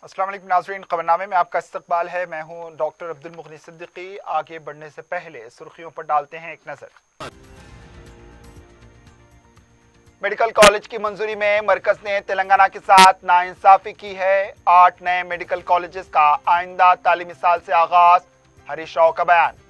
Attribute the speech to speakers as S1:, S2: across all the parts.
S1: السلام علیکم ناظرین، خبرنامے میں آپ کا استقبال ہے۔ میں ہوں ڈاکٹر عبد المغنی صدیقی۔ آگے بڑھنے سے پہلے سرخیوں پر ڈالتے ہیں ایک نظر۔ میڈیکل کالج کی منظوری میں مرکز نے تلنگانہ کے ساتھ ناانصافی کی ہے۔ 8 نئے میڈیکل کالجز کا آئندہ تعلیمی سال سے آغاز، ہریش راؤ کا بیان۔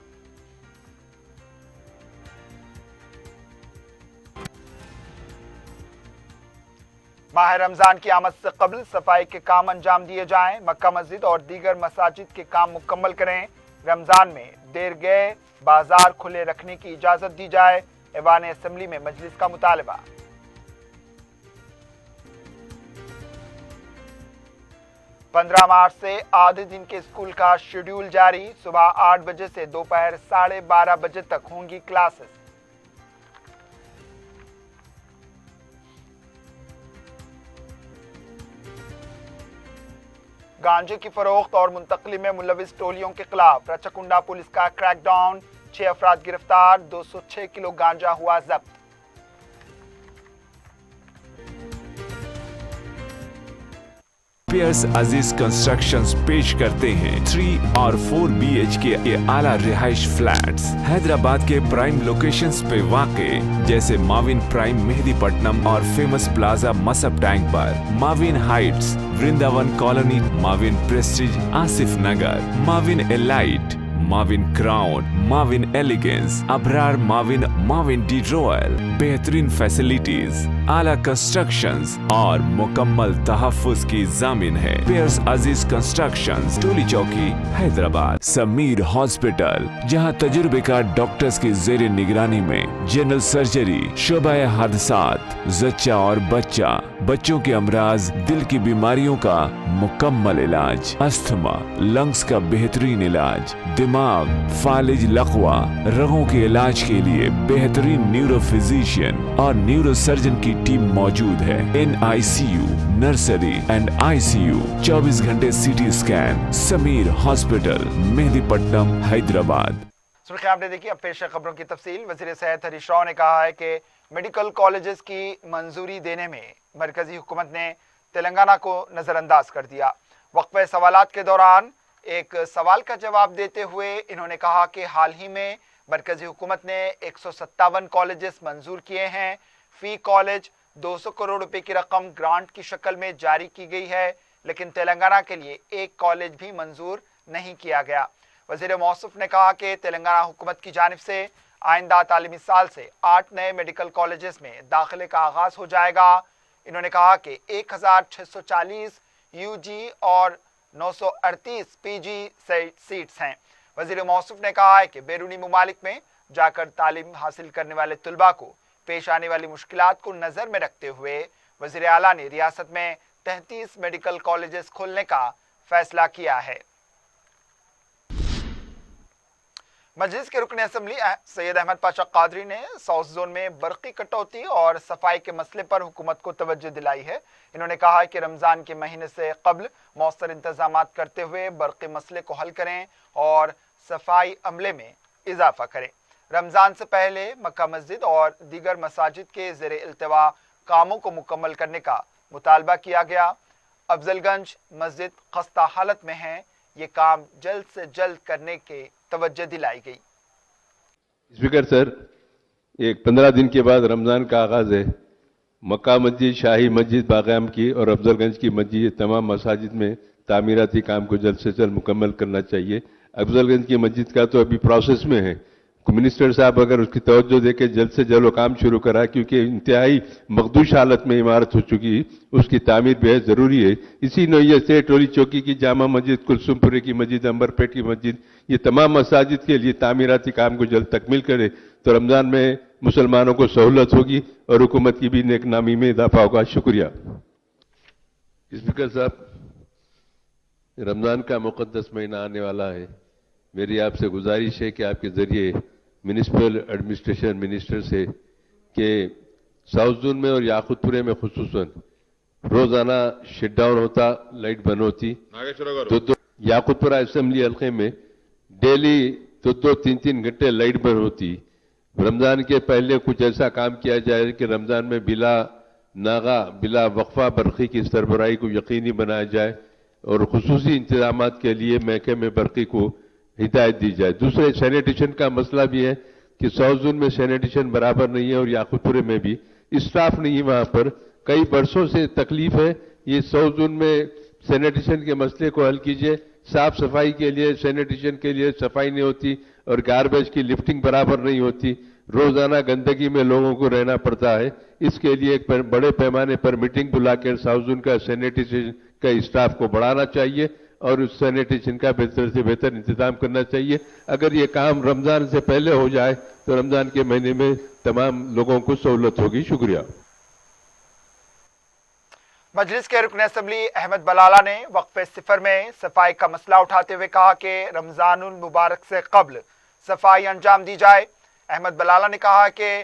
S1: ماہ رمضان کی آمد سے قبل صفائی کے کام انجام دیے جائیں، مکہ مسجد اور دیگر مساجد کے کام مکمل کریں، رمضان میں دیرگاہ بازار کھلے رکھنے کی اجازت دی جائے، ایوان اسمبلی میں مجلس کا مطالبہ۔ 15 مارچ سے آدھے دن کے اسکول کا شیڈول جاری، صبح 8 بجے سے دوپہر 12:30 بجے تک ہوں گی کلاسز۔ گانجے کی فروخت اور منتقلی میں ملوث ٹولیوں کے خلاف رچکنڈا پولیس کا کریک ڈاؤن، 6 افراد گرفتار، 206 کلو گانجا ہوا ضبط۔
S2: پیئرس عزیز کنسٹرکشنز پیش کرتے ہیں 3 اور 4 BHK کے اعلیٰ رہائش فلیٹس حیدرآباد کے پرائم لوکیشنز پہ واقع، جیسے ماوین پرائم مہدی پٹنم اور فیمس پلازا مصب ٹینک پر، Mavin Heights Vrindavan Colony, Mavin Prestige Asif Nagar, Mavin Elite, Mavin Crown, Mavin Elegance, Abrar Mavin, Mavin De Royal, بہترین فیسلٹیز، اعلیٰ کنسٹرکشنز اور مکمل تحفظ کی ضامن ہے۔ پیئرس عزیز کنسٹرکشنز، ٹولی چوکی، حیدرآباد۔ سمیر ہاسپٹل، جہاں تجربے کار ڈاکٹرز کی زیر نگرانی میں جنرل سرجری، شعبہ حادثات، زچہ اور بچوں کے امراض، دل کی بیماریوں کا مکمل علاج، استھما، لنگز کا بہترین علاج، دماغ، فالج لقوہ، رگوں کے علاج کے لیے بہترین نیورو فزیشین اور نیورو سرجن کی ٹیم موجود ہے۔ NICU، نرسری اینڈ ICU، 24 گھنٹے CT اسکین۔ سمیر ہاسپٹل، مہدی پٹنم، حیدرآباد۔
S1: سرخیاں آپ نے دیکھی، اب پیش ہے خبروں کی تفصیل۔ وزیر صحت ہریش راؤ نے کہا ہے کہ میڈیکل کالجز کی منظوری دینے میں مرکزی حکومت نے تلنگانہ کو نظر انداز کر دیا۔ وقفہ سوالات کے دوران ایک سوال کا جواب دیتے ہوئے انہوں نے کہا کہ حال ہی میں مرکزی حکومت نے 157 کالجز منظور کیے ہیں، فی کالج 200 کروڑ روپے کی رقم گرانٹ کی شکل میں جاری کی گئی ہے، لیکن تلنگانہ کے لیے ایک کالج بھی منظور نہیں کیا گیا۔ وزیر موصوف نے کہا کہ تلنگانہ حکومت کی جانب سے آئندہ تعلیمی سال سے 8 نئے میڈیکل کالجز میں داخلے کا آغاز ہو جائے گا۔ انہوں نے کہا کہ 1640 UG اور 938 PG سیٹس ہیں۔ وزیر موصوف نے کہا ہے کہ بیرونی ممالک میں جا کر تعلیم حاصل کرنے والے طلباء کو پیش آنے والی مشکلات کو نظر میں رکھتے ہوئے وزیر اعلیٰ نے ریاست میں 33 میڈیکل کالجز کھولنے کا فیصلہ کیا ہے۔ مجلس کے رکن اسمبلی سید احمد پاشا قادری نے ساؤتھ زون میں برقی کٹوتی اور صفائی کے مسئلے پر حکومت کو توجہ دلائی ہے۔ انہوں نے کہا کہ رمضان کے مہینے سے قبل مؤثر انتظامات کرتے ہوئے برقی مسئلے کو حل کریں اور صفائی عملے میں اضافہ کریں۔ رمضان سے پہلے مکہ مسجد اور دیگر مساجد کے زیر التواء کاموں کو مکمل کرنے کا مطالبہ کیا گیا۔ افضل گنج مسجد خستہ حالت میں ہے، یہ کام جلد سے جلد کرنے کے توجہ دلائی گئی۔
S3: اسپیکر سر، ایک 15 دن کے بعد رمضان کا آغاز ہے۔ مکہ مسجد، شاہی مسجد باغیام کی اور افضل گنج کی مسجد، تمام مساجد میں تعمیراتی کام کو جلد سے جلد مکمل کرنا چاہیے۔ افضل گنج کی مسجد کا تو ابھی پروسیس میں ہے۔ منسٹر صاحب اگر اس کی توجہ دے کے جلد سے جلد وہ کام شروع کرا، کیونکہ انتہائی مخدوش حالت میں عمارت ہو چکی، اس کی تعمیر بہت ضروری ہے۔ اسی نوعیت سے ٹولی چوکی کی جامع مسجد، کلثوم پورے کی مسجد، امبر پیٹ کی مسجد، یہ تمام مساجد کے لیے تعمیراتی کام کو جلد تکمیل کرے تو رمضان میں مسلمانوں کو سہولت ہوگی اور حکومت کی بھی نیک نامی میں اضافہ ہوگا۔ شکریہ۔ اسپیکر صاحب، رمضان کا مقدس مہینہ آنے والا ہے۔ میری آپ سے گزارش ہے کہ آپ کے ذریعے میونسپل ایڈمنسٹریشن منسٹر سے کہ ساؤتھ زون میں اور یاقوت پورے میں خصوصاً روزانہ شٹ ڈاؤن ہوتا، لائٹ بند ہوتی، یاقوت پورہ اسمبلی حلقے میں ڈیلی 2-3 گھنٹے لائٹ بند ہوتی۔ رمضان کے پہلے کچھ ایسا کام کیا جائے کہ رمضان میں بلا وقفہ برقی کی سربراہی کو یقینی بنایا جائے۔ اور خصوصی انتظامات کے لیے محکمہ برقی کو ہدایت دی جائے. دوسرے سینیٹیشن کا مسئلہ بھی ہے کہ ساؤتھ زون میں سینیٹیشن برابر نہیں ہے اور یاقوت پورے میں بھی اسٹاف نہیں ہے. وہاں پر کئی برسوں سے تکلیف ہے. یہ ساؤتھ زون میں سینیٹیشن کے مسئلے کو حل کیجیے. صاف صفائی کے لیے سینیٹیشن کے لیے صفائی نہیں ہوتی اور گاربیج کی لفٹنگ برابر نہیں ہوتی. روزانہ گندگی میں لوگوں کو رہنا پڑتا ہے. اس کے لیے ایک بڑے پیمانے پر میٹنگ بلا کر ساؤتھ زون کا سینیٹیشن کا اسٹاف کو بڑھانا چاہیے اور اس سینیٹیشن کا بہتر سے بہتر انتظام کرنا چاہیے. اگر یہ کام رمضان سے پہلے ہو جائے تو رمضان کے مہینے میں تمام لوگوں کو سہولت ہوگی. شکریہ.
S1: مجلس کے رکن اسمبلی احمد بلالہ نے وقفے صفر میں صفائی کا مسئلہ اٹھاتے ہوئے کہا کہ رمضان المبارک سے قبل صفائی انجام دی جائے. احمد بلالہ نے کہا کہ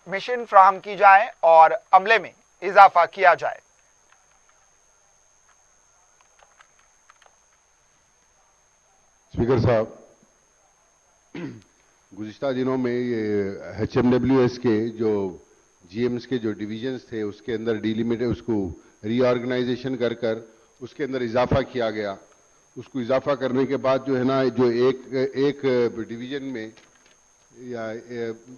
S1: مشین فراہم کی جائیں اور عملے میں اضافہ کیا جائے.
S4: اسپیکر صاحب، گزشتہ دنوں میں یہ ایچ ایم ڈبلیو ایس کے جو جی ایمز کے جو ڈویژنز تھے اس کے اندر اس کو ری آرگنائزیشن کر اس کے اندر اضافہ کیا گیا. اس کو اضافہ کرنے کے بعد جو ہے نا جو ایک ڈویژن میں یا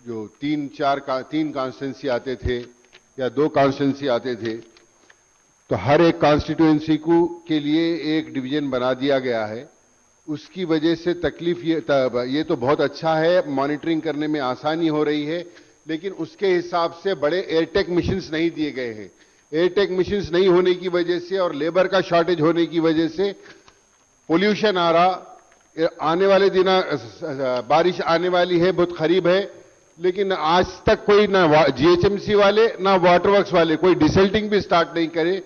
S4: جو تین کانسٹیٹوئنسی آتے تھے یا 2 کانسٹیٹوئنسی آتے تھے تو ہر ایک کانسٹیٹوئنسی کے لیے ایک ڈویژن بنا دیا گیا ہے. اس کی وجہ سے تکلیف یہ تو بہت اچھا ہے، مانیٹرنگ کرنے میں آسانی ہو رہی ہے، لیکن اس کے حساب سے بڑے ایئر ٹیک مشینز نہیں دیے گئے ہیں. ایئر ٹیک مشینز نہیں ہونے کی وجہ سے اور لیبر کا شارٹیج ہونے کی وجہ سے پولوشن آ رہا. آنے والے دن بارش آنے والی ہے، بہت قریب ہے، لیکن آج تک کوئی نہ جی ایچ ایم سی والے نہ واٹر ورکس والے کوئی ڈیسلٹنگ بھی سٹارٹ نہیں کرے.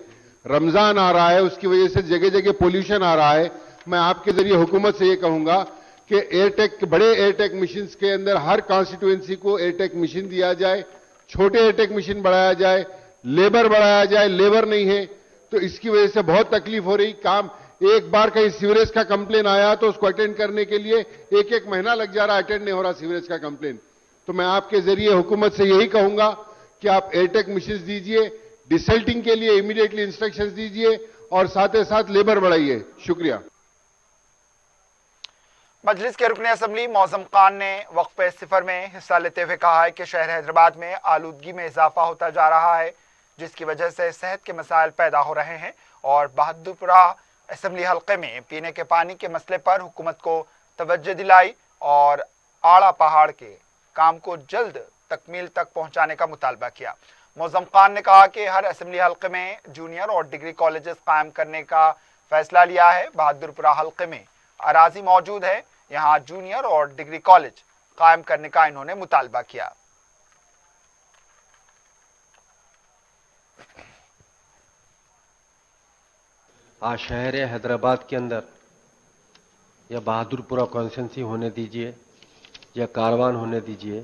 S4: رمضان آ رہا ہے، اس کی وجہ سے جگہ جگہ پولوشن آ رہا ہے. میں آپ کے ذریعے حکومت سے یہ کہوں گا کہ بڑے ایئر ٹیک مشینز کے اندر ہر کانسٹیٹوئنسی کو ایئر ٹیک مشین دیا جائے، چھوٹے ایئر ٹیک مشین بڑھایا جائے، لیبر بڑھایا جائے. لیبر نہیں ہے تو اس کی وجہ سے بہت تکلیف ہو رہی. ایک بار کہیں سیوریج کا کمپلین آیا تو اس کو اٹینڈ کرنے کے لیے ایک مہینہ لگ جا رہا، اٹینڈ نہیں ہو رہا سیوریج کا کمپلین. تو میں آپ کے ذریعے حکومت سے یہی کہوں گا کہ آپ ایئر ٹیک مشینز دیجئے، ڈیسلٹنگ کے لیے امیڈیٹلی انسٹرکشنز دیجئے اور ساتھ ساتھ لیبر بڑھائیے. شکریہ.
S1: مجلس کے رکن اسمبلی معظم خان نے وقفے صفر میں حصہ لیتے ہوئے کہا ہے کہ شہر حیدرآباد میں آلودگی میں اضافہ ہوتا جا رہا ہے، جس کی وجہ سے صحت کے مسائل پیدا ہو رہے ہیں اور بہادرپورہ اسمبلی حلقے میں پینے کے پانی کے مسئلے پر حکومت کو توجہ دلائی اور آڑا پہاڑ کے کام کو جلد تکمیل تک پہنچانے کا مطالبہ کیا. معظم خان نے کہا کہ ہر اسمبلی حلقے میں جونیئر اور ڈگری کالجز قائم کرنے کا فیصلہ لیا ہے. بہادرپورہ حلقے میں اراضی موجود ہے، یہاں جونیئر اور ڈگری کالج قائم کرنے کا انہوں نے مطالبہ کیا.
S5: آج شہر حیدرآباد کے اندر یا بہادرپورہ کانسٹیٹوئنسی ہونے دیجئے یا کاروان ہونے دیجئے،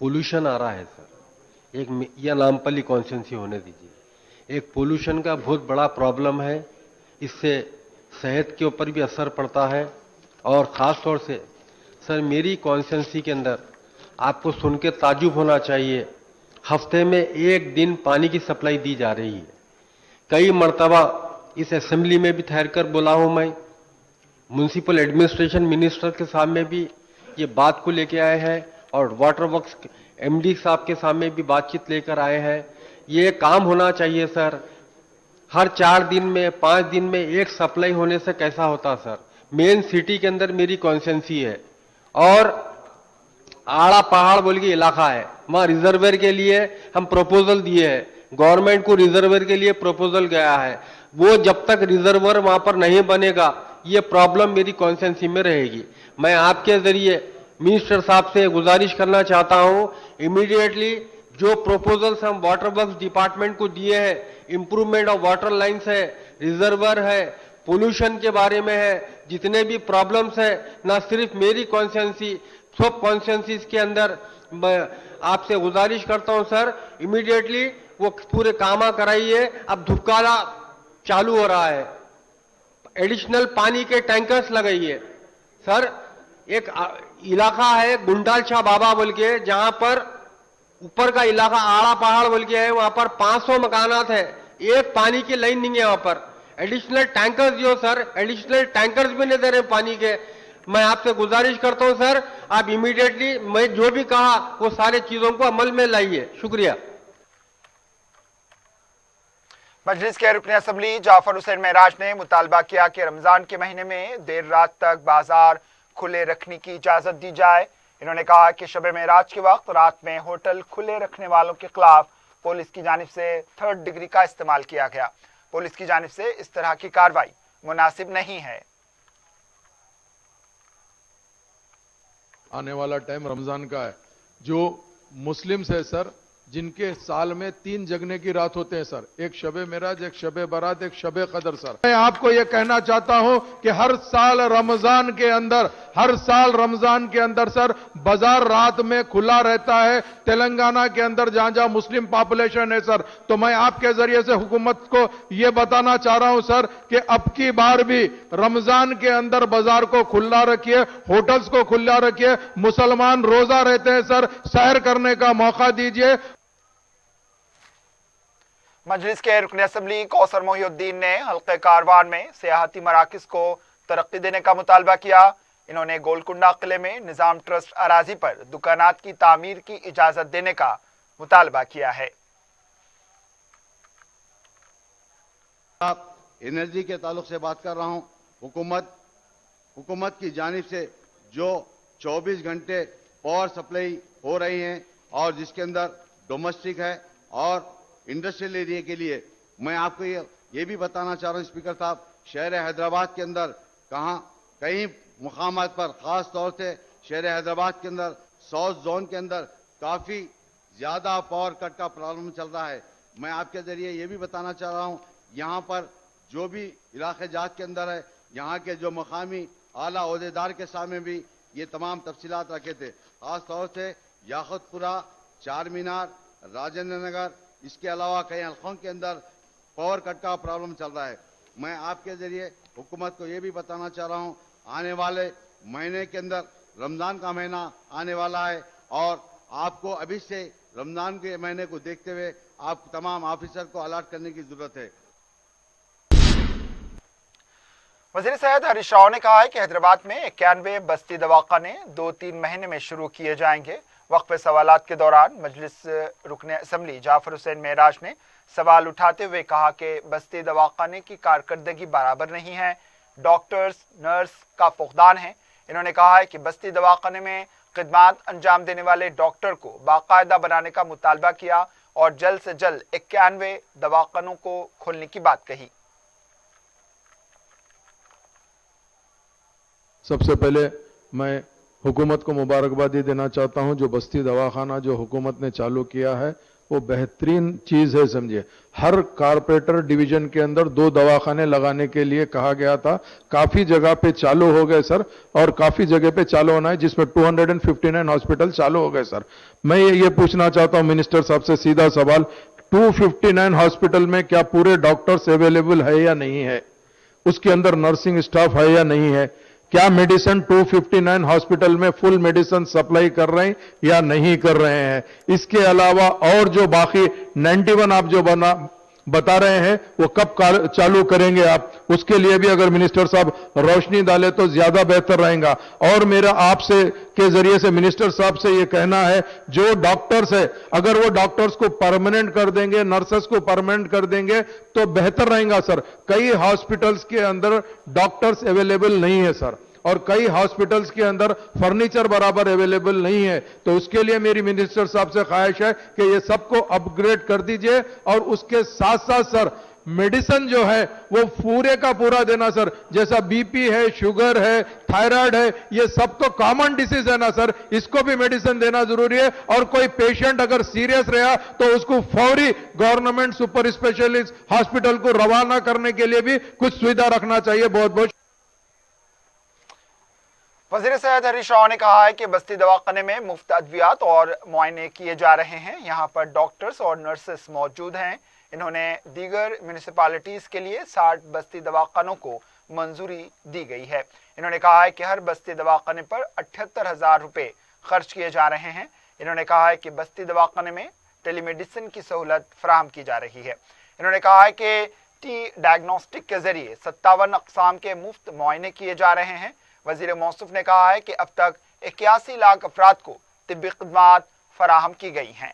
S5: پولوشن آ رہا ہے سر. ایک یا نامپلی کانسٹیٹوئنسی ہونے دیجئے، ایک پولوشن کا بہت بڑا پرابلم ہے. اس سے صحت کے اوپر بھی اثر پڑتا ہے اور خاص طور سے سر میری کانسٹیٹوئنسی کے اندر آپ کو سن کے تعجب ہونا چاہیے، ہفتے میں 1 دن پانی کی سپلائی دی جا رہی ہے. کئی مرتبہ اس اسمبلی میں بھی ٹھہر کر بولا ہوں، میں میونسپل ایڈمنسٹریشن منسٹر کے سامنے بھی یہ بات کو لے کے آئے ہیں اور واٹر ورکس ایم ڈی صاحب کے سامنے بھی بات چیت لے کر آئے ہیں. یہ کام ہونا چاہیے سر. ہر 4 دن میں 5 دن میں ایک سپلائی ہونے سے کیسا ہوتا سر. مین سٹی کے اندر میری کانسٹیٹوئنسی ہے اور آڑا پہاڑ بول کے علاقہ ہے، وہاں ریزرویر کے لیے ہم پروپوزل دیے ہیں، گورنمنٹ کو ریزرویر کے لیے پروپوزل گیا ہے. وہ جب تک ریزرویر وہاں پر نہیں بنے گا یہ پرابلم میری کانسٹیٹوئنسی میں رہے گی. میں آپ کے ذریعے منسٹر صاحب سے گزارش کرنا چاہتا ہوں، امیڈیٹلی جو پروپوزلز ہم واٹر ورکس ڈپارٹمنٹ کو دیے ہیں، امپروومنٹ آف واٹر لائنز ہے، ریزرویر ہے، پولوشن کے بارے میں ہے، جتنے بھی پرابلمز ہیں، نہ صرف میری کانسٹیٹوئنسی سب کانسٹیٹوئنسیز کے اندر میں آپ سے گزارش کرتا ہوں سر امیڈیٹلی وہ پورے کامہ کرائیے. اب دھپکالا چالو ہو رہا ہے، ایڈیشنل پانی کے ٹینکرز لگائیے سر. ایک علاقہ ہے گنڈال شاہ بابا بول کے، جہاں پر اوپر کا علاقہ آڑا پہاڑ بول کے ہے، وہاں پر 500 مکانات ہے، ایک پانی کی لائن نہیں ہے وہاں پر. एडिशनल टैंकर्स जो सर, एडिशनल टैंकर्स भी नहीं दे रहे पानी के। मैं आपसे गुजारिश करता हूं सर, आप इमीडिएटली मैं जो भी कहा वो सारी चीजों को अमल में लाइए। शुक्रिया।
S1: मजलिस के रुकन असम्बली जाफर हुसैन महराज ने मुतालबा किया कि रमजान के महीने में देर रात तक बाजार खुले रखने की इजाजत दी जाए। इन्होंने कहा कि शब महराज के वक्त रात में होटल खुले रखने वालों के खिलाफ पुलिस की जानिब से 3rd डिग्री का इस्तेमाल किया गया। पुलिस की जानिब से इस तरह की कार्रवाई मुनासिब नहीं है।
S6: आने वाला टाइम रमजान का है, जो मुस्लिम्स है सर, जिनके साल में 3 जगने की रात होते हैं सर, एक शबे मेराज, एक शबे बारात, एक शबे कदर। सर मैं आपको यह कहना चाहता हूं कि हर साल रमजान के अंदर सर बाजार रात में खुला रहता है तेलंगाना के अंदर, जहां जहां मुस्लिम पॉपुलेशन है सर। तो मैं आपके जरिए से हुकूमत को यह बताना चाह रहा हूं सर कि अब की बार भी रमजान के अंदर बाजार को खुला रखिए, होटल्स को खुला रखिए। मुसलमान रोजा रहते हैं सर, सैर करने का मौका दीजिए।
S1: मजलिस के रुकन असम्बली कौसर मोहिउद्दीन ने हल्के कारवान में सियाहती मराकज को तरक्की देने का मुतालबा किया। इन्होंने गोलकुंडा किले में निजाम ट्रस्ट अराजी पर दुकानात की तामीर की इजाजत देने का मुतालबा किया है।
S7: एनर्जी के ताल्लुक से बात कर रहा हूं। हुकूमत की जानिब से जो 24 घंटे पावर सप्लाई हो रही हैं और जिसके अंदर डोमेस्टिक है और इंडस्ट्रियल एरिया के लिए, मैं आपको ये भी बताना चाह रहा हूं स्पीकर साहब, शहर हैदराबाद के अंदर कई मुकामात पर, खास तौर से शहर हैदराबाद के अंदर साउथ जोन के अंदर काफी ज्यादा पावर कट का प्रॉब्लम चल रहा है। मैं आपके जरिए ये भी बताना चाह रहा हूं, यहां पर जो भी इलाके जात के अंदर है, यहां के जो मकामी आला ओहदेदार के सामने भी ये तमाम तफसीलात रखे थे। खास तौर से याकुतपुरा, चार मीनार, राजेंद्र नगर, इसके अलावा कई हल्कों के अंदर पावर कट का प्रॉब्लम चल रहा है। मैं आपके जरिए हुकूमत को यह भी बताना चाह रहा हूं, आने वाले महीने के अंदर रमजान का महीना आने वाला है और आपको अभी से रमजान के महीने को देखते हुए आप तमाम ऑफिसर को अलर्ट करने की जरूरत है।
S1: वज़ीर सेहत हरीश राव ने कहा है कि हैदराबाद में 91 बस्ती दवाखाने 2-3 महीने में शुरू किए जाएंगे। वक्फे सवालात के दौरान मजलिस रुकन असम्बली जाफर हुसैन महराज ने सवाल उठाते हुए कहा कि बस्ती दवाखाने की कारकर्दगी बराबर नहीं है, डॉक्टर्स नर्स का फुकदान है। इन्होंने कहा है कि बस्ती दवाखाने में खिदमात अंजाम देने वाले डॉक्टर को बाकायदा बनाने का मुतालबा किया और जल्द से जल्द 91 दवाखानों को खोलने की बात कही।
S6: सबसे पहले मैं हुकूमत को मुबारकबादी देना चाहता हूं, जो बस्ती दवाखाना जो हुकूमत ने चालू किया है वो बेहतरीन चीज है। समझिए, हर कारपोरेटर डिवीजन के अंदर 2 दवाखाने लगाने के लिए कहा गया था, काफी जगह पे चालू हो गए सर, और काफी जगह पे चालू होना है, जिसमें 259 हॉस्पिटल चालू हो गए सर। मैं ये पूछना चाहता हूं मिनिस्टर साहब से सीधा सवाल, 259 हॉस्पिटल में क्या पूरे डॉक्टर्स अवेलेबल है या नहीं है? उसके अंदर नर्सिंग स्टाफ है या नहीं है? क्या मेडिसिन 259 हॉस्पिटल में फुल मेडिसिन सप्लाई कर रहे हैं या नहीं कर रहे हैं? इसके अलावा और जो बाकी 91 आप जो बता रहे हैं वो कब चालू करेंगे आप? उसके लिए भी अगर मिनिस्टर साहब रोशनी डाले तो ज्यादा बेहतर रहेगा। और मेरा आपसे के जरिए से मिनिस्टर साहब से ये कहना है, जो डॉक्टर्स है अगर वो डॉक्टर्स को परमानेंट कर देंगे, नर्सेस को परमानेंट कर देंगे तो बेहतर रहेगा सर। कई हॉस्पिटल्स के अंदर डॉक्टर्स अवेलेबल नहीं है सर, और कई हॉस्पिटल्स के अंदर फर्नीचर बराबर अवेलेबल नहीं है। तो उसके लिए मेरी मिनिस्टर साहब से ख्वाहिश है कि ये सबको अपग्रेड कर दीजिए, और उसके साथ साथ सर मेडिसिन जो है वो पूरे का पूरा देना सर। जैसा बीपी है, शुगर है, थायराइड है, ये सब तो कॉमन डिसीज है ना सर, इसको भी मेडिसिन देना जरूरी है। और कोई पेशेंट अगर सीरियस रहा तो उसको फौरी गवर्नमेंट सुपर स्पेशलिस्ट हॉस्पिटल को रवाना करने के लिए भी कुछ सुविधा रखना चाहिए। बहुत बहुत
S1: वज़ीर सेहत हरीश राव ने कहा है कि बस्ती दवाखाने में मुफ्त अद्वियात और मुआयने किए जा रहे हैं। यहाँ पर डॉक्टर्स और नर्सेस मौजूद हैं। इन्होंने दीगर म्यूनिसिपैलिटीज के लिए 60 बस्ती दवाखानों को मंजूरी दी गई है। इन्होंने कहा है कि हर बस्ती दवाखाने पर 78,000 रुपये खर्च किए जा रहे हैं। इन्होंने कहा है कि बस्ती दवाखाने में टेलीमेडिसिन की सहूलत फराहम की जा रही है। इन्होंने कहा है कि मल्टी डायग्नोस्टिक के जरिए 57 अक़साम के मुफ्त मुआयने किए जा रहे हैं। वजीर मौसूफ ने कहा है कि अब तक 81 लाख अफराद को तिब्बी खिदमात फराहम की गई हैं।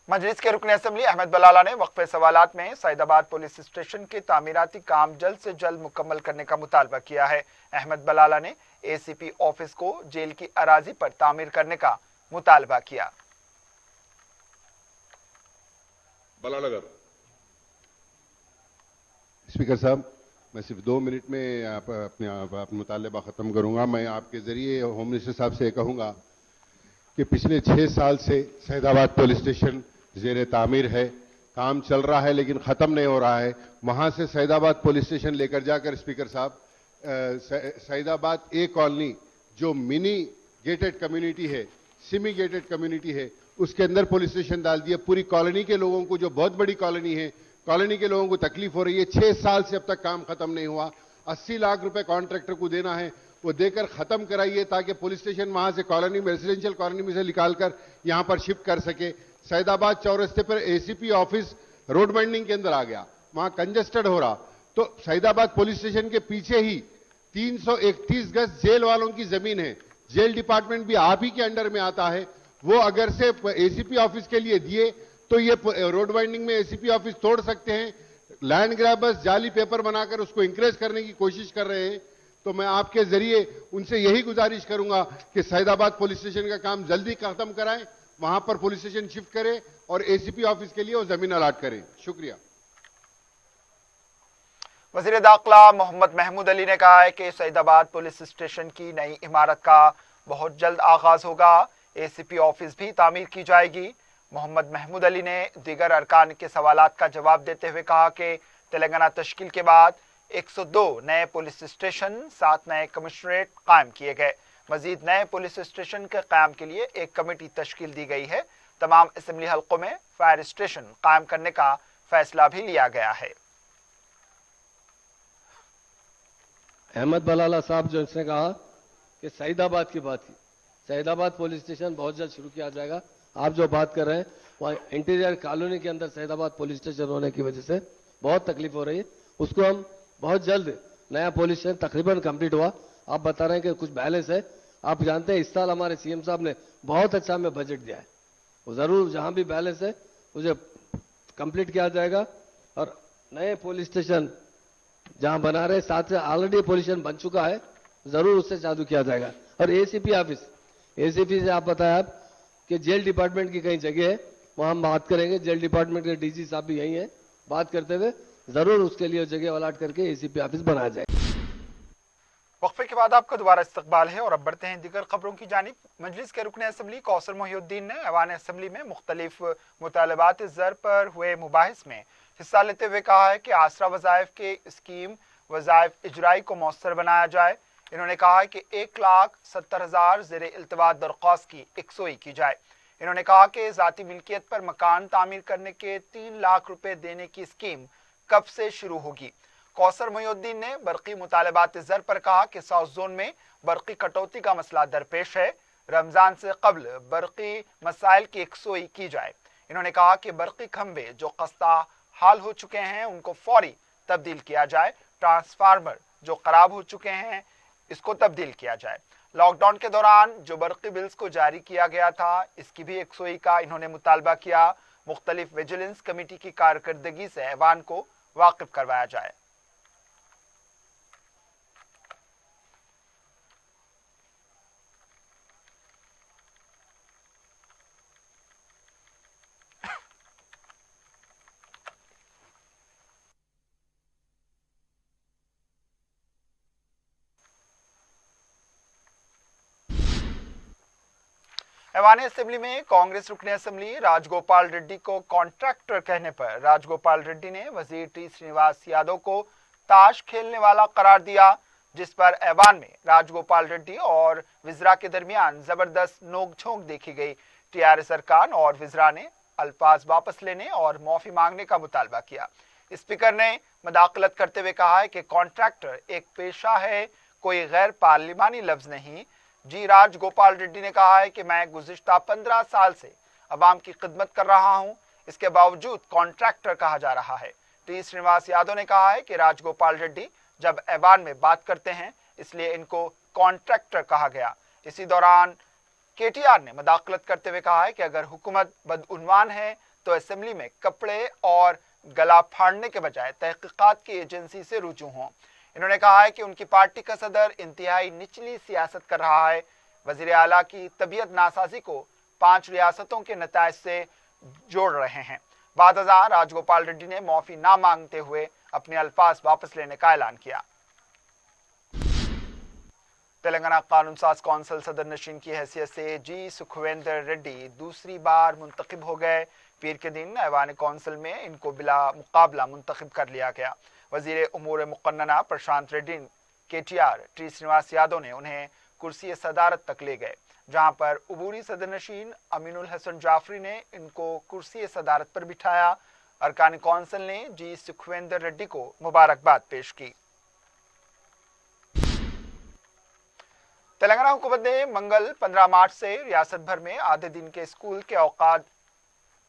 S1: मजलिस के रुकन असम्बली अहमद बलाला ने वक्फे सवालात में सईदाबाद पुलिस स्टेशन के तामीराती काम जल्द से जल्द मुकम्मल करने का मुतालबा किया है। अहमद बलाला ने ACP ऑफिस को जेल की अराजी पर तामीर करने का मुतालबा किया।
S4: बलानगर। स्पीकर साहब, मैं सिर्फ 2 मिनट में अपना मुतालबा ख़त्म करूंगा। मैं आपके ज़रिए होम मिनिस्टर साहब से कहूंगा कि पिछले 6 साल से सईदाबाद पुलिस स्टेशन ज़ेर तामीर है, काम चल रहा है लेकिन ख़त्म नहीं हो रहा है। वहाँ से सईदाबाद पुलिस स्टेशन लेकर जाकर स्पीकर साहब सईदाबाद ए कॉलोनी जो मिनी गेटेड कम्युनिटी है, सेमी गेटेड कम्युनिटी है, उसके अंदर पुलिस स्टेशन डाल दिया। पूरी कॉलोनी के लोगों को, जो बहुत बड़ी कॉलोनी है, कॉलोनी के लोगों को तकलीफ हो रही है। 6 साल से अब तक काम खत्म नहीं हुआ। 80 लाख रुपए कॉन्ट्रैक्टर को देना है, वो देकर खत्म कराइए ताकि पुलिस स्टेशन वहां से कॉलोनी में, रेजिडेंशियल कॉलोनी में से निकालकर यहां पर शिफ्ट कर सके। सईदाबाद चौरस्ते पर ACP ऑफिस रोड बाइंडिंग के अंदर आ गया, वहां कंजेस्टेड हो रहा। तो सईदाबाद पुलिस स्टेशन के पीछे ही 331 गज जेल वालों की जमीन है। जेल डिपार्टमेंट भी आप ही के अंडर में आता है। वो अगर से ACP ऑफिस के लिए दिए तो ये रोड बाइंडिंग में ACP ऑफिस तोड़ सकते हैं। लैंड ग्रैबर्स जाली पेपर बनाकर उसको इंकरेज करने की कोशिश कर रहे हैं। तो मैं आपके जरिए उनसे यही गुजारिश करूंगा कि सईदाबाद पुलिस स्टेशन का काम जल्दी खत्म कराएं, वहां पर पुलिस स्टेशन शिफ्ट करें और ACP ऑफिस के लिए वो जमीन अलाट करें। शुक्रिया।
S1: वजीर दाखिला मोहम्मद महमूद अली ने कहा है कि सईदाबाद पुलिस स्टेशन की नई इमारत का बहुत जल्द आगाज होगा। ACP ऑफिस भी तामीर की जाएगी। मोहम्मद महमूद अली ने दीगर अरकान के सवालात का जवाब देते हुए कहा कि तेलंगाना तश्कील के बाद 102 नए पुलिस स्टेशन, 7 नए कमिश्नरेट कायम किए गए। मजीद नए पुलिस स्टेशन के कायम के लिए एक कमेटी तश्कील दी गई है। तमाम असेंबली हल्कों में फायर स्टेशन कायम करने का फैसला भी लिया गया है।
S5: अहमद बलाला साहब जो इसने कहा कि सईदाबाद की बात की, सईदाबाद पुलिस स्टेशन बहुत जल्द शुरू किया जाएगा। आप जो बात कर रहे हैं वहाँ इंटीरियर कॉलोनी के अंदर सईदाबाद पुलिस स्टेशन होने की वजह से बहुत तकलीफ हो रही है। उसको हम बहुत जल्द, नया पुलिस स्टेशन तकरीबन कंप्लीट हुआ, आप बता रहे हैं कि कुछ बैलेंस है। आप जानते हैं इस साल हमारे CM साहब ने बहुत अच्छा हमें बजट दिया है। वो जरूर जहां भी बैलेंस है उसे कंप्लीट किया जाएगा और नए पुलिस स्टेशन जहां बना रहे, साथ से ऑलरेडी पुलिस स्टेशन बन चुका है, जरूर उससे चालू किया जाएगा। और ACP ऑफिस, ACP से आप बताया आप कि जेल डिपार्टमेंट की कई जगह है, वहां हम बात करेंगे। जेल डिपार्टमेंट के DG साहब भी यही है, बात करते हुए जरूर उसके लिए जगह अलाट करके ACP ऑफिस बनाया जाए।
S1: वक्फे के बाद आपका दोबारा इस्तकबाल है और अब बढ़ते हैं दीगर खबरों की जानिब। मजलिस के रुकन असम्बली कौसर मोहिउद्दीन ने ऐवान असम्बली में मुख्तलिफ मुतालबात ज़र पर हुए मुबाहिस में हिस्सा लेते हुए कहा है कि आसरा वज़ाइफ के स्कीम वज़ाइफ इजराई को मौसर बनाया जाए। इन्होंने कहा है कि 1,70,000 ज़ेर इल्तवा दरख्वास्त की यकसोई की जाए। इन्होंने कहा कि ज़ाती मिल्कियत पर मकान तामीर करने के 3 लाख रुपए देने की स्कीम कब से शुरू होगी। कौसर मोहिउद्दीन ने बरकी मुतालबात ज़र पर कहा कि साउथ जोन में बरकी कटौती का मसला दरपेश है। रमजान से कब्ल बरकी मसाइल की यकसोई की जाए। इन्होंने कहा कि बरकी खंबे जो खस्ता हाल हो चुके हैं उनको फौरी तब्दील किया जाए। ट्रांसफार्मर जो खराब हो चुके हैं इसको तब्दील किया जाए। लॉकडाउन के दौरान जो बरकी बिल्स को जारी किया गया था इसकी भी यकसोई का इन्होंने मुतालबा किया। मुख्तलिफ विजिलेंस कमेटी की कारकर्दगी से ऐवान को वाकिफ करवाया जाए। ऐवान असेंबली में कांग्रेस रुकने असेंबली राजगोपाल रेड्डी को कॉन्ट्रैक्टर कहने पर राजगोपाल रेड्डी ने वजीर T श्रीनिवास यादव को ताश खेलने वाला करार दिया, जिस पर ऐवान में राजगोपाल रेड्डी और विजरा के दरमियान जबरदस्त नोकझोंक देखी गई। TRS अरकान और विजरा ने अल्फाज वापस लेने और माफी मांगने का मुतालबा किया। स्पीकर ने मदाखलत करते हुए कहा है कि कॉन्ट्रैक्टर एक पेशा है, कोई गैर पार्लिमानी लफ्ज नहीं। राजगोपाल रेड्डी ने कहा है कि मैं गुज़िश्ता 15 साल से अवाम की खिदमत कर रहा हूं। इसके बावजूद कॉन्ट्रैक्टर कहा जा रहा है। टी श्रीनिवास यादव ने कहा है कि राजगोपाल रेड्डी जब ऐवान में बात करते हैं इसलिए इनको कॉन्ट्रैक्टर कहा गया। इसी दौरान केटीआर ने मदाखलत करते हुए कहा है कि अगर हुकूमत बदउनवान है तो असेंबली में कपड़े और गला फाड़ने के बजाय तहकीकात की एजेंसी से रुजू हों। इन्होंने कहा है कि उनकी पार्टी का सदर इंतहाई निचली सियासत कर रहा है। वजीर आला की तबीयत नासाजी को 5 रियासतों के नतायज से जोड़ रहे हैं। बाद राजगोपाल रेड्डी ने माफी ना मांगते हुए अपने अल्फाज वापस लेने का ऐलान किया। तेलंगाना कानून साज कौंसिल सदर नशीन की हैसियत से जी सुखवेंद्र रेड्डी दूसरी बार मुंतखब हो गए। पीर के दिन ऐवान कौंसिल में इनको बिला मुकाबला मुंतखब कर लिया गया। वजीर उमूर मुकन्नना प्रशांत रेड्डी केटीआर टी श्रीनिवास यादव ने उन्हें कुर्सी सदारत तक ले गए, जहां पर उबूरी सदर नशीन अमीनुल हसन जाफरी ने इनको कुर्सी सदारत पर बिठाया। अरकान कौंसिल ने जी सुखवेंद्र रेड्डी को मुबारकबाद पेश की। तेलंगाना हुकूमत ने मंगल 15 मार्च से रियासत भर में आधे दिन के स्कूल के औकात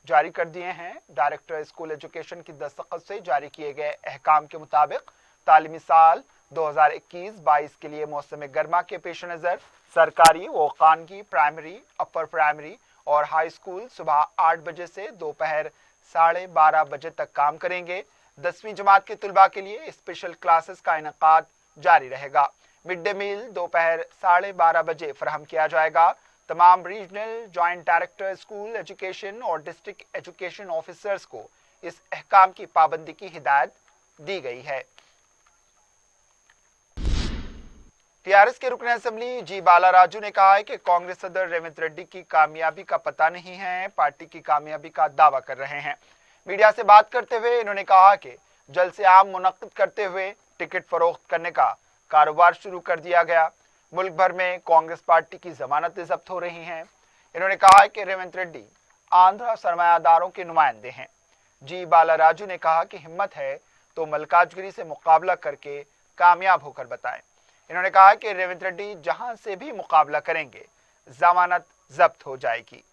S1: जारी कर दिए हैं। डायरेक्टर स्कूल एजुकेशन की दस्तखत से जारी किए गए अहकाम के मुताबिक तालीमी साल 2021-22 के लिए मौसम गर्मा के पेश नज़र सरकारी व खानगी प्राइमरी, अपर प्राइमरी और हाई स्कूल सुबह 8 बजे से दोपहर 12:30 बजे तक काम करेंगे। 10वीं जमात के तुलबा के लिए स्पेशल क्लासेस का इनेकाद जारी रहेगा। मिड डे मील दोपहर 12:30 बजे फराहम किया जाएगा। तमाम regional joint director school education और डिस्ट्रिक्ट एजुकेशन ऑफिसर्स को इस अहकाम की पाबंदी की हिदायत दी गई है। टीआरएस के रुकन असेंबली जी बाला राजू ने कहा है कि कांग्रेस सदर रेवंत रेड्डी की कामयाबी का पता नहीं है, पार्टी की कामयाबी का दावा कर रहे हैं। मीडिया से बात करते हुए इन्होंने कहा कि जलसे आम मुनक्किद करते हुए टिकट फरोख्त करने का कारोबार शुरू कर दिया गया। मुल्क भर में कांग्रेस पार्टी की जमानतें जब्त हो रही हैं। इन्होंने कहा है कि रेवंत रेड्डी आंध्र सरमायादारों के नुमाइंदे हैं। जी बाला राजू ने कहा कि हिम्मत है तो मल्काजगिरी से मुकाबला करके कामयाब होकर बताएं। इन्होंने कहा कि रेवंत रेड्डी जहां से भी मुकाबला करेंगे जमानत जब्त हो जाएगी।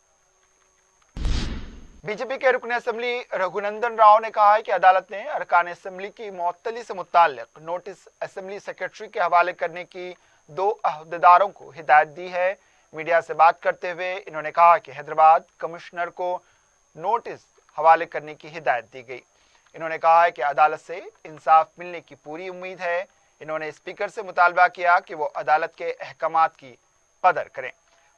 S1: बीजेपी के रुकन असेंबली रघुनंदन राव ने कहा है कि अदालत ने अरकान असेंबली की मुअत्तली से मुताल्लिक नोटिस असेंबली सेक्रेटरी के हवाले करने की 2 अहदेदारों को हिदायत दी है। मीडिया से बात करते हुए इन्होंने कहा कि हैदराबाद कमिश्नर को नोटिस हवाले करने की हिदायत दी गई। इन्होंने कहा है कि अदालत से इंसाफ मिलने की पूरी उम्मीद है। इन्होंने स्पीकर से मुतालबा किया कि वो अदालत के अहकामात की कदर करें।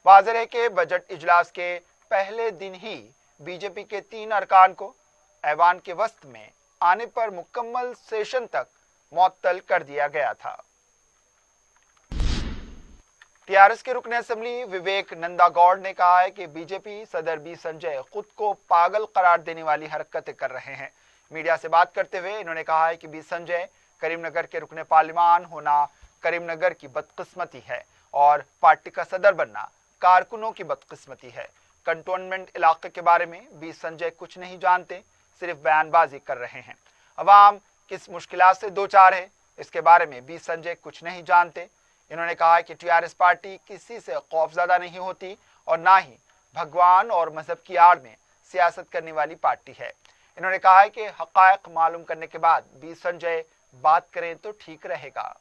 S1: वाज़ेह है कि बजट इजलास के पहले दिन ही बीजेपी के 3 अरकान को ऐवान के वस्त में आने पर मुकम्मल सेशन तक मुअत्तल कर दिया गया था। टीआरएस के रुकन असेंबली विवेक नंदा गौड़ ने कहा है कि बीजेपी सदर बी संजय खुद को पागल करार देने वाली हरकतें कर रहे हैं। मीडिया से बात करते हुए इन्होंने कहा है कि बी संजय करीमनगर के रुकने पार्लिमान होना करीमनगर की बदकिस्मती है और पार्टी का सदर बनना कारकुनों की बदकिस्मती है। कंटोनमेंट इलाके के बारे में बी संजय कुछ नहीं जानते, सिर्फ बयानबाजी कर रहे हैं। अवाम किस मुश्किलात से दो चार है इसके बारे में बी संजय कुछ नहीं जानते। इन्होंने कहा कि टीआरएस पार्टी किसी से खौफजदा नहीं होती और ना ही भगवान और मजहब की आड़ में सियासत करने वाली पार्टी है। इन्होंने कहा है कि हकायक मालूम करने के बाद बी संजय बात करें तो ठीक रहेगा।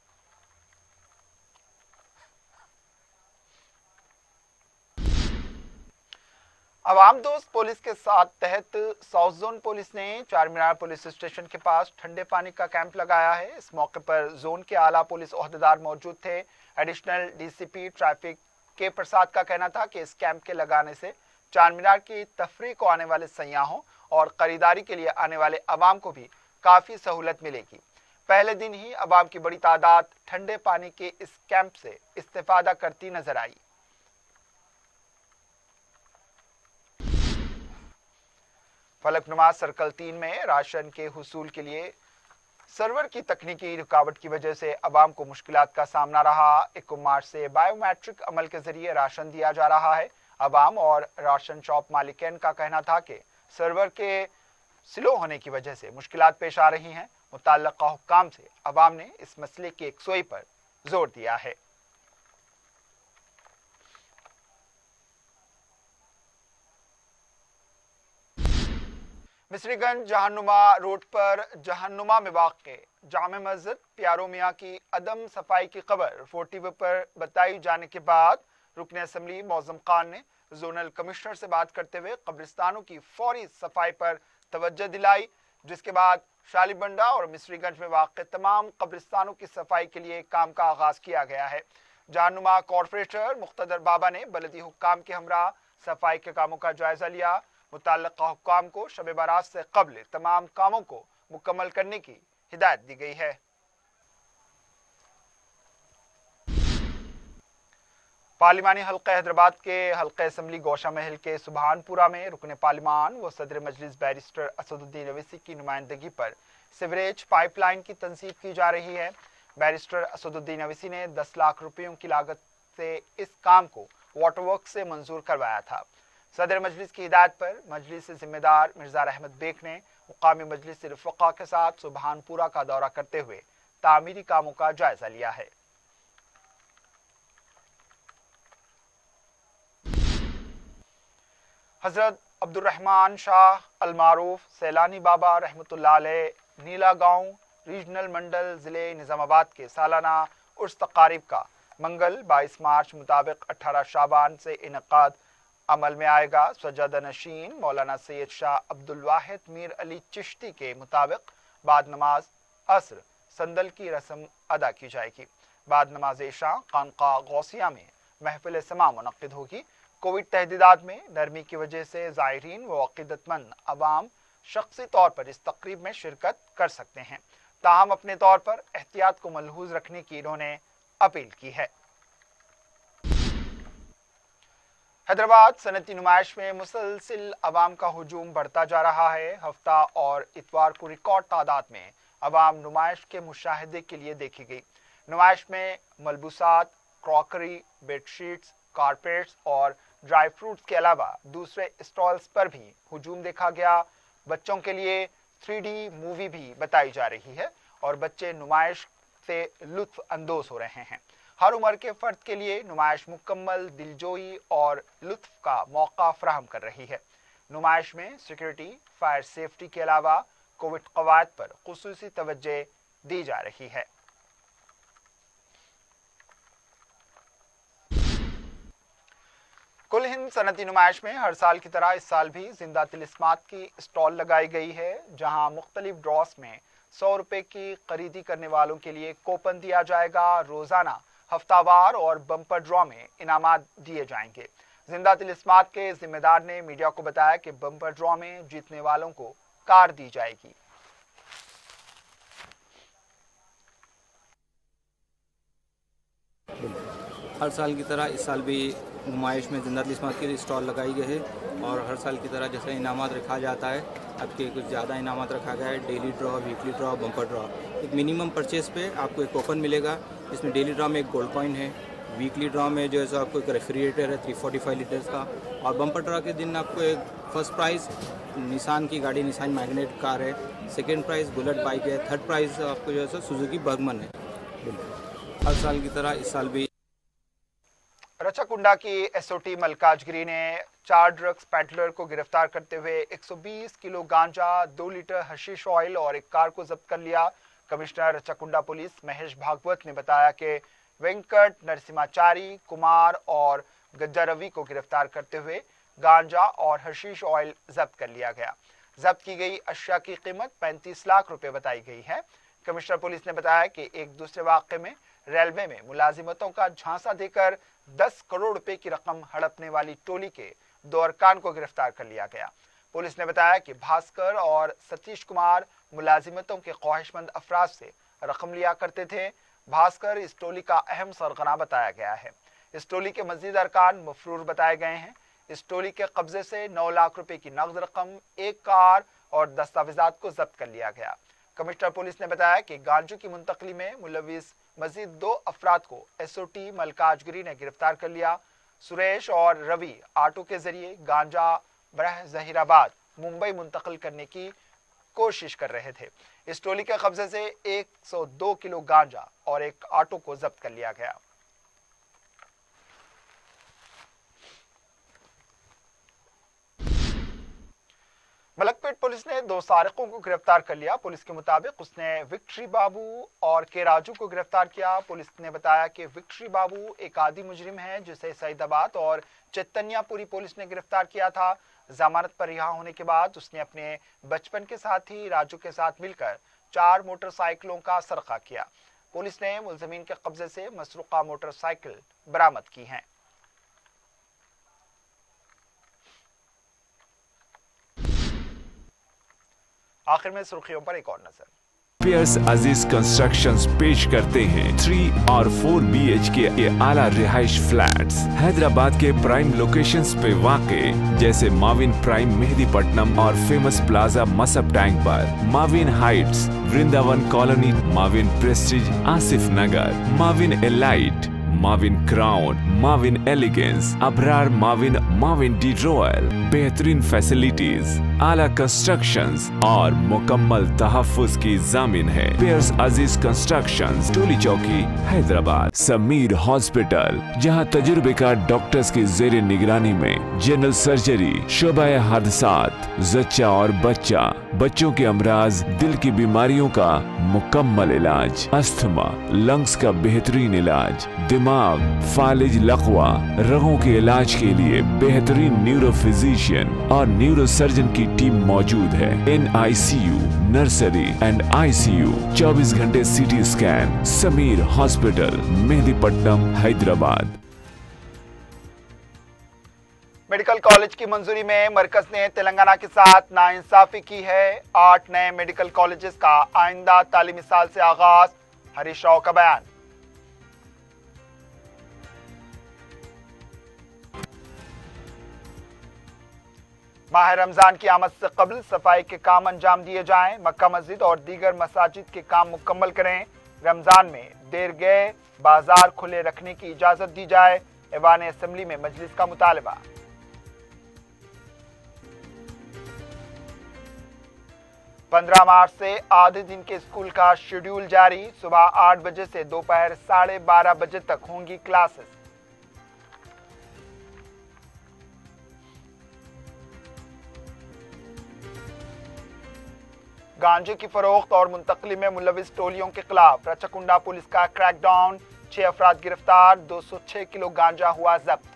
S1: अवाम दोस्त पुलिस के साथ तहत साउथ जोन पुलिस ने चार मीनार पुलिस स्टेशन के पास ठंडे पानी का कैंप लगाया है। इस मौके पर जोन के आला पुलिस ओहदेदार मौजूद थे। एडिशनल डीसीपी ट्रैफिक के प्रसाद का कहना था कि इस कैंप के लगाने से चार मीनार की तफरीह को आने वाले सयाहों और खरीदारी के लिए आने वाले अवाम को भी काफी सहूलत मिलेगी। पहले दिन ही अवाम की बड़ी तादाद ठंडे पानी के इस कैंप से इस्तेफादा करती नजर आई। फलकनुमा सर्कल 3 में राशन के हुसूल के लिए सर्वर की तकनीकी रुकावट की वजह से अवाम को मुश्किलात का सामना रहा। 1 मार्च से बायोमेट्रिक अमल के जरिए राशन दिया जा रहा है। अवाम और राशन शॉप मालिकैन का कहना था कि सर्वर के स्लो होने की वजह से मुश्किलात पेश आ रही हैं। मुतल्लिका हुक्काम से अवाम ने इस मसले की यकसुई पर जोर दिया है। मिस्रीगंज जहानुमा रोड पर जहानुमा में वाक़े जामे मस्जिद प्यारो मियाँ की अदम सफाई की खबर 4TV पर बताई जाने के बाद रुकन असम्बली मौज़म खान ने जोनल कमिश्नर से बात करते हुए कब्रिस्तानों की फौरी सफाई पर तवज्जो दिलाई, जिसके बाद शालीबंडा और मिस्रीगंज में वाक़े तमाम कब्रिस्तानों की सफाई के लिए काम का आगाज किया गया है। जहानुमा कॉर्पोरेटर मुख्तदर बाबा ने बलदी हुक्काम के हमरा सफाई के कामों का जायजा लिया। मुतल्लिका हुक्काम को शब बारात से कब्ल तमाम कामों को मुकम्मल करने की हिदायत दी गई है। पार्लिमानी हल्का हैदराबाद के हल्का असम्बली गौशा महल के सुबहानपुरा में रुकने पार्लिमान व सदर मजलिस बैरिस्टर असदुद्दीन अवैसी की नुमाइंदगी पर सीवरेज पाइपलाइन की तंसीब की जा रही है। बैरिस्टर असदुद्दीन अवैसी ने 10 लाख रुपयों की लागत से इस काम को वाटर वर्क से मंजूर करवाया था। सदर मजलिस की हिदायत पर मजलिस से जिम्मेदार मिर्जा रहमत बेग ने मुकामी मजलिस रफ़क़ा के साथ सुबहानपुरा का दौरा करते हुए तामीरी कामों का जायजा लिया है। हजरत अब्दुर्रहमान शाह अलमारूफ सैलानी बाबा रहमतुल्लाह अलैह नीला गांव रीजनल मंडल जिले निजामाबाद के सालाना उर्स तकारीब का मंगल 22 मार्च मुताबिक 18 शाबान से इनकाद अमल में आएगा। सज्जादा नशीन मौलाना सैयद शाह अब्दुल वाहिद मीर अली चिश्ती के मुताबिक बाद नमाज असर संदल की रस्म अदा की जाएगी। बाद नमाज इशा खानका गौसिया में महफिल समा मुनक्किद होगी। कोविड तहदीदात में नरमी की वजह से ज़ायरीन व अक़ीदतमंद अवाम शख्सी तौर पर इस तकरीब में शिरकत कर सकते हैं, ताहम अपने तौर पर एहतियात को मलहूज रखने की इन्होंने अपील की है। हैदराबाद सनती नुमाइश में मुसलसिल अवाम का हुजूम बढ़ता जा रहा है। हफ्ता और इतवार को रिकॉर्ड तादाद में अवाम नुमाइश के मुशाहिदे के लिए देखी गई। नुमाइश में मलबूसात, क्रॉकरी, बेडशीट्स, कारपेट्स और ड्राई फ्रूट्स के अलावा दूसरे स्टॉल्स पर भी हुजूम देखा गया। बच्चों के लिए 3D मूवी भी बताई जा रही है और बच्चे नुमाइश से लुत्फ अंदोज हो रहे हैं। हर उम्र के फर्द के लिए नुमाइश मुकम्मल दिलजोई और लुत्फ का मौका फराहम कर रही है। नुमाइश में सिक्योरिटी, फायर सेफ्टी के अलावा कोविड कवायद पर खुसूसी तवज्जो दी जा रही है। कुल हिंद सनती नुमाइश में हर साल की तरह इस साल भी जिंदा तिलिस्मात की स्टॉल लगाई गई है, जहां मुख्तलिफ ड्रॉस में 100 रुपए की खरीदी करने वालों के लिए कूपन दिया जाएगा। रोजाना हफ्तावार और बम्पर ड्रॉ में इनामात दिए जाएंगे। जिंदा तिलिस्मात के जिम्मेदार ने मीडिया को बताया कि बम्पर ड्रॉ में जीतने वालों को कार दी जाएगी।
S8: हर साल की तरह इस साल भी नुमाइश में जिंदा तिलिस्मात के लिए स्टॉल लगाई गई है और हर साल की तरह जैसे इनामात रखा जाता है, अब के कुछ ज़्यादा इनामात रखा गया है। Daily draw, weekly draw, bumper draw. एक मिनिमम परचेज पे आपको एक कूपन मिलेगा, जिसमें डेली ड्रॉ में एक गोल्ड कॉइन है, वीकली ड्रॉ में जो है सो आपको एक रेफ्रिजरेटर है 345 लीटर्स का, और बम्पर ड्रॉ के दिन आपको एक फर्स्ट प्राइज़ निसान की गाड़ी, निसान मैग्नेट कार है, सेकेंड प्राइज़ बुलेट बाइक है, थर्ड प्राइज़ आपको जो है सो सुजुकी बर्गमन है। हर साल की तरह इस साल भी
S1: रचाकुंडा की एसओटी मलकाजगिरी ने 4 ड्रग्स पेडलर को गिरफ्तार करते हुए 120 किलो गांजा, 2 लीटर हशीश ऑयल और एक कार को जब्त कर लिया। कमिश्नर रचाकुंडा पुलिस महेश भागवत ने बताया कि वेंकट नरसिम्हाचारी, कुमार और गज्जा रवि को गिरफ्तार करते हुए गांजा और हशीश ऑयल जब्त कर लिया गया। जब्त की गई अशिया की कीमत 35 लाख रुपए बताई गई है। कमिश्नर पुलिस ने बताया कि एक दूसरे वाक़े में रेलवे में मुलाजिमतों का झांसा देकर 10 करोड़ रुपए की रकम हड़पने वाली टोली के 2 अरकान को गिरफ्तार कर लिया गया। पुलिस ने बताया कि भास्कर और सतीश कुमार मुलाजिमतों के ख्वाहिशमंद अफराद से रकम लिया करते थे। भास्कर इस टोली का अहम सरगना बताया गया है। इस टोली के मजीद अरकान मफरूर बताए गए हैं। इस टोली के कब्जे से 9 लाख रुपए की नकद रकम, एक कार और दस्तावेजात को जब्त कर लिया गया। कमिश्नर पुलिस ने बताया कि गांजू की मुंतकली में मुलविस मजीद 2 अफराद को एसओटी मलकाजगिरी ने गिरफ्तार कर लिया। सुरेश और रवि ऑटो के जरिए गांजा बरह जहीराबाद मुंबई मुंतकिल करने की कोशिश कर रहे थे। इस टोली के कब्जे से 102 किलो गांजा और एक ऑटो को जब्त कर लिया गया। मलकपेट पुलिस ने 2 सारिकों को गिरफ्तार कर लिया। पुलिस के मुताबिक उसने विक्ट्री बाबू और के राजू को गिरफ्तार किया। पुलिस ने बताया कि विक्ट्री बाबू एक आदी मुजरिम है जिसे सईदाबाद और चैतन्यापुरी पुलिस ने गिरफ्तार किया था। जमानत पर रिहा होने के बाद उसने अपने बचपन के साथी राजू के साथ मिलकर 4 मोटरसाइकिलों का सरका किया। पुलिस ने मुलजमीन के कब्जे से मसरूका मोटरसाइकिल बरामद की हैं। आखिर में सुर्खियों पर एक और नजर।
S2: पियर्स अजीज कंस्ट्रक्शंस पेश करते हैं 3 और 4 BHK के आला रिहाइश फ्लैट्स हैदराबाद के प्राइम लोकेशंस पे वाक़े जैसे माविन प्राइम मेहदीपट्टनम और फेमस प्लाजा मसब टैंक पर, Mavin Heights, Vrindavan Colony, Mavin Prestige Asif Nagar, Mavin Elite, Mavin Crown, Mavin Elegance, Abrar Mavin, Mavin De Royal, बेहतरीन फैसिलिटीज, आला कंस्ट्रक्शंस और मुकम्मल तहफ्फुज की जामिन है। पियर्स अजीज कंस्ट्रक्शंस, टोली चौकी, हैदराबाद। समीर हॉस्पिटल, जहां तजुर्बेकार डॉक्टर्स की जेर निगरानी में जनरल सर्जरी, शोबा हादसात, जच्चा और बच्चा, बच्चों के अमराज, दिल की बीमारियों का मुकम्मल इलाज, अस्थमा, लंग्स का बेहतरीन इलाज, दिमाग, फालिज, लकवा, रगों के इलाज के लिए बेहतरीन न्यूरो फिजिशियन और न्यूरो सर्जन की टीम मौजूद है। NICU, नर्सरी एंड ICU, 24 घंटे CT scan. Sameer hospital, Mehdipatnam, Hyderabad.
S1: Medical college की मंजूरी में मरकज ने तेलंगाना के साथ नाइंसाफी की है। 8 नए मेडिकल कॉलेजेस का आइंदा तालीमी साल से आगाज। हरीश राव का बयान। माह रमजान की आमद से कबल सफाई के काम अंजाम दिए जाएं। मक्का मस्जिद और दीगर मसाजिद के काम मुकम्मल करें। रमजान में देरगह बाजार खुले रखने की इजाजत दी जाए। ऐवान असेंबली में मजलिस का मुतालबा। पंद्रह मार्च से आधे दिन के स्कूल का शेड्यूल जारी। सुबह 8 बजे से दोपहर 12:30 बजे तक होंगी क्लासेस। गांजे की फरोख्त और मुंतकली में मुलविस टोलियों के खिलाफ रचकुंडा पुलिस का क्रैकडाउन। 6 अफराद गिरफ्तार, 206 किलो गांजा हुआ जब्त।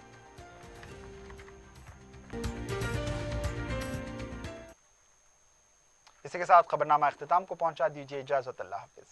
S1: इसी के साथ खबरनामा इख्तिताम को पहुंचा। दीजिए इजाजत। अल्लाह हाफिज।